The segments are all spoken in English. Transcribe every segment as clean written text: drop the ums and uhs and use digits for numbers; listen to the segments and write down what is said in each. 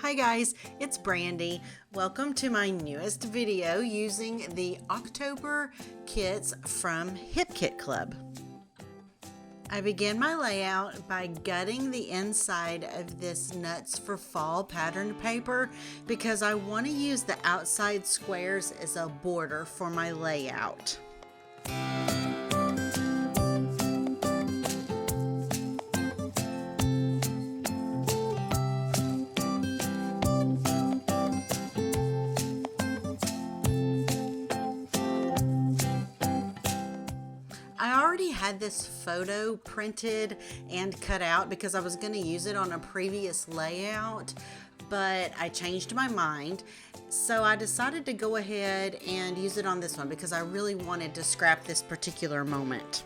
Hi guys, it's Brandy. Welcome to my newest video using the October kits from Hip Kit Club. I began my layout by gutting the inside of this Nuts for Fall patterned paper because I want to use the outside squares as a border for my layout. I already had this photo printed and cut out because I was going to use it on a previous layout, but I changed my mind. So I decided to go ahead and use it on this one because I really wanted to scrap this particular moment.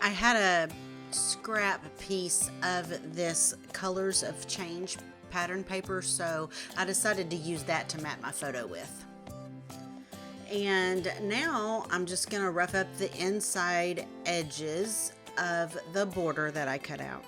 I had a scrap piece of this Colors of Change pattern paper, so I decided to use that to map my photo with. And now I'm just going to rough up the inside edges of the border that I cut out.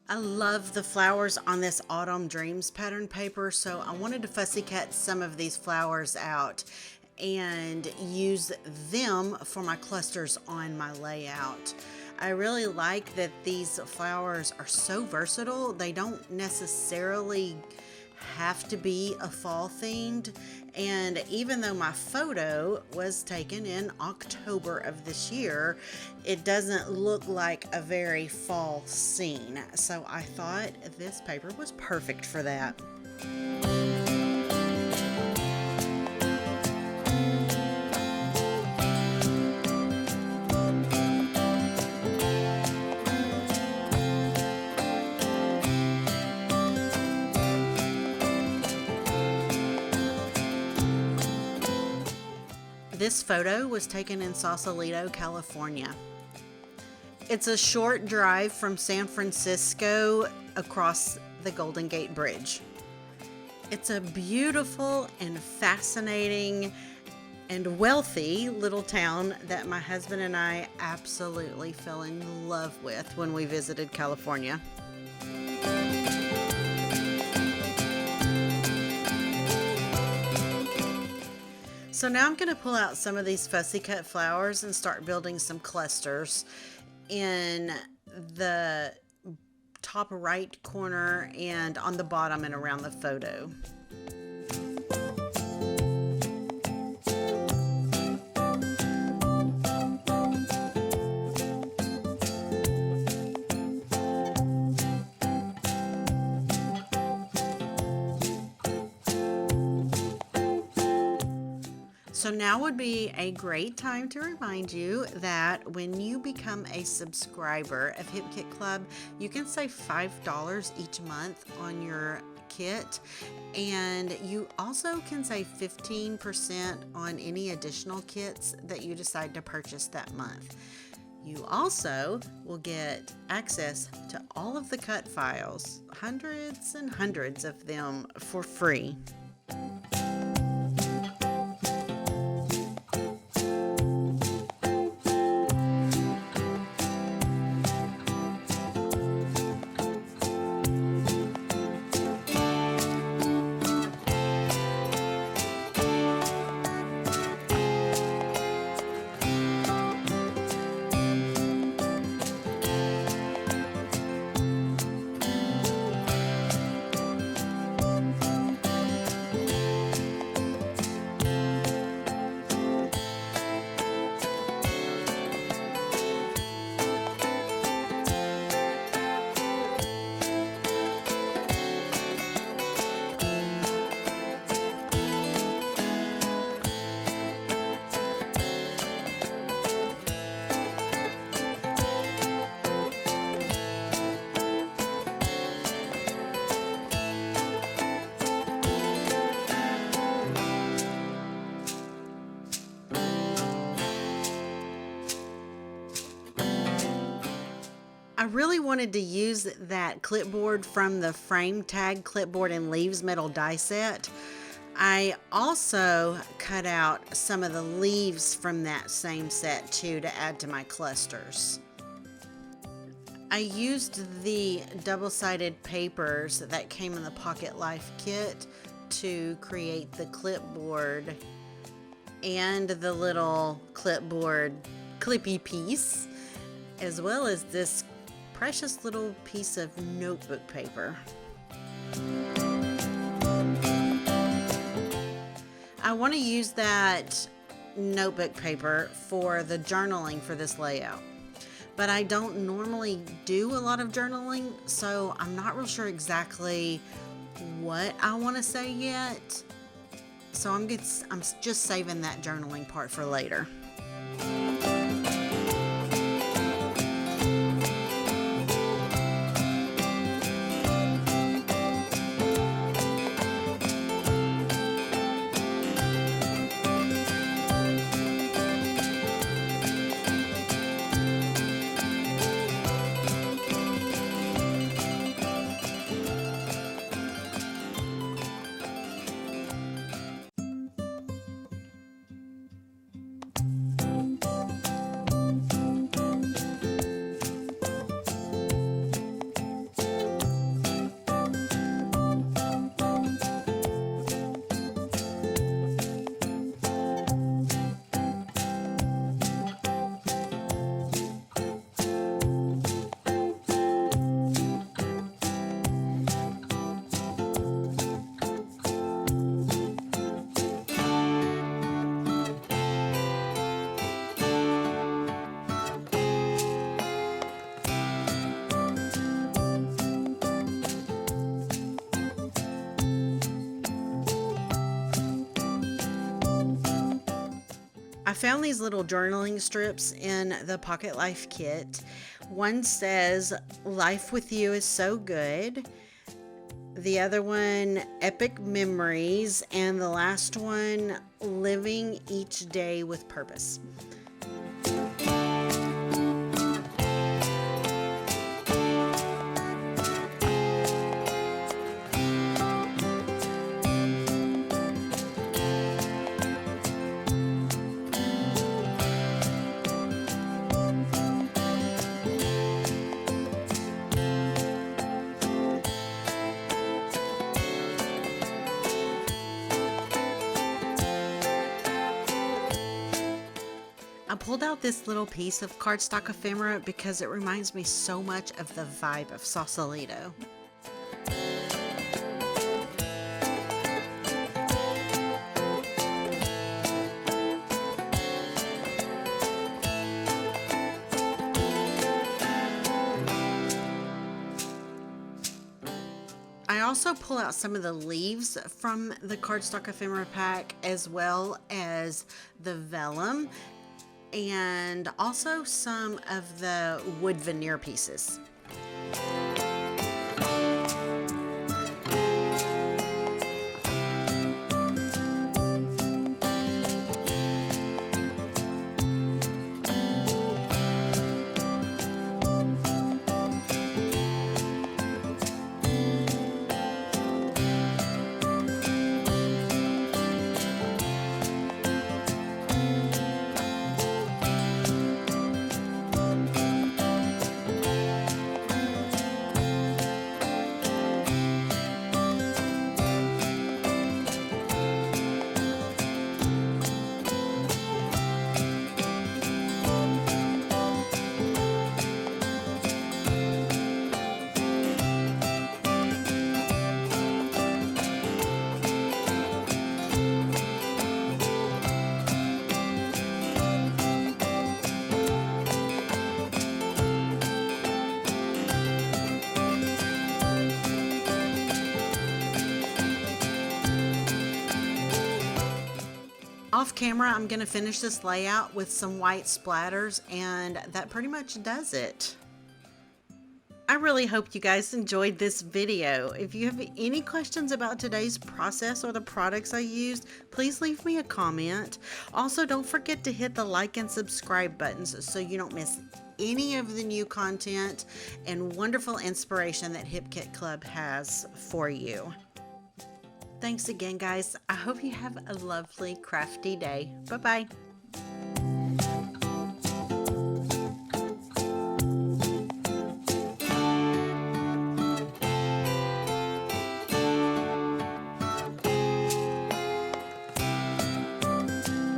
I love the flowers on this Autumn Dreams pattern paper, so I wanted to fussy cut some of these flowers out and use them for my clusters on my layout. I really like that these flowers are so versatile. They don't necessarily have to be a fall themed, and even though my photo was taken in October of this year, it doesn't look like a very fall scene, so I thought this paper was perfect for that. This photo was taken in Sausalito, California. It's a short drive from San Francisco across the Golden Gate Bridge. It's a beautiful and fascinating and wealthy little town that my husband and I absolutely fell in love with when we visited California. So now I'm going to pull out some of these fussy cut flowers and start building some clusters in the top right corner and on the bottom and around the photo. So now would be a great time to remind you that when you become a subscriber of Hip Kit Club, you can save $5 each month on your kit, and you also can save 15% on any additional kits that you decide to purchase that month. You also will get access to all of the cut files, hundreds and hundreds of them for free. I really wanted to use that clipboard from the frame tag clipboard and leaves metal die set. I also cut out some of the leaves from that same set too to add to my clusters. I used the double-sided papers that came in the Pocket Life kit to create the clipboard and the little clipboard clippy piece, as well as this precious little piece of notebook paper. I want to use that notebook paper for the journaling for this layout, but I don't normally do a lot of journaling, so I'm not real sure exactly what I want to say yet. So I'm just saving that journaling part for later. I found these little journaling strips in the Pocket Life kit. One says, "Life with you is so good." The other one, "Epic memories." And the last one, "Living each day with purpose." I pulled out this little piece of cardstock ephemera because it reminds me so much of the vibe of Sausalito. I also pull out some of the leaves from the cardstock ephemera pack, as well as the vellum, and also some of the wood veneer pieces. Off camera, I'm going to finish this layout with some white splatters, and that pretty much does it. I really hope you guys enjoyed this video. If you have any questions about today's process or the products I used, please leave me a comment. Also, don't forget to hit the like and subscribe buttons so you don't miss any of the new content and wonderful inspiration that Hip Kit Club has for you. Thanks again, guys. I hope you have a lovely crafty day. Bye-bye.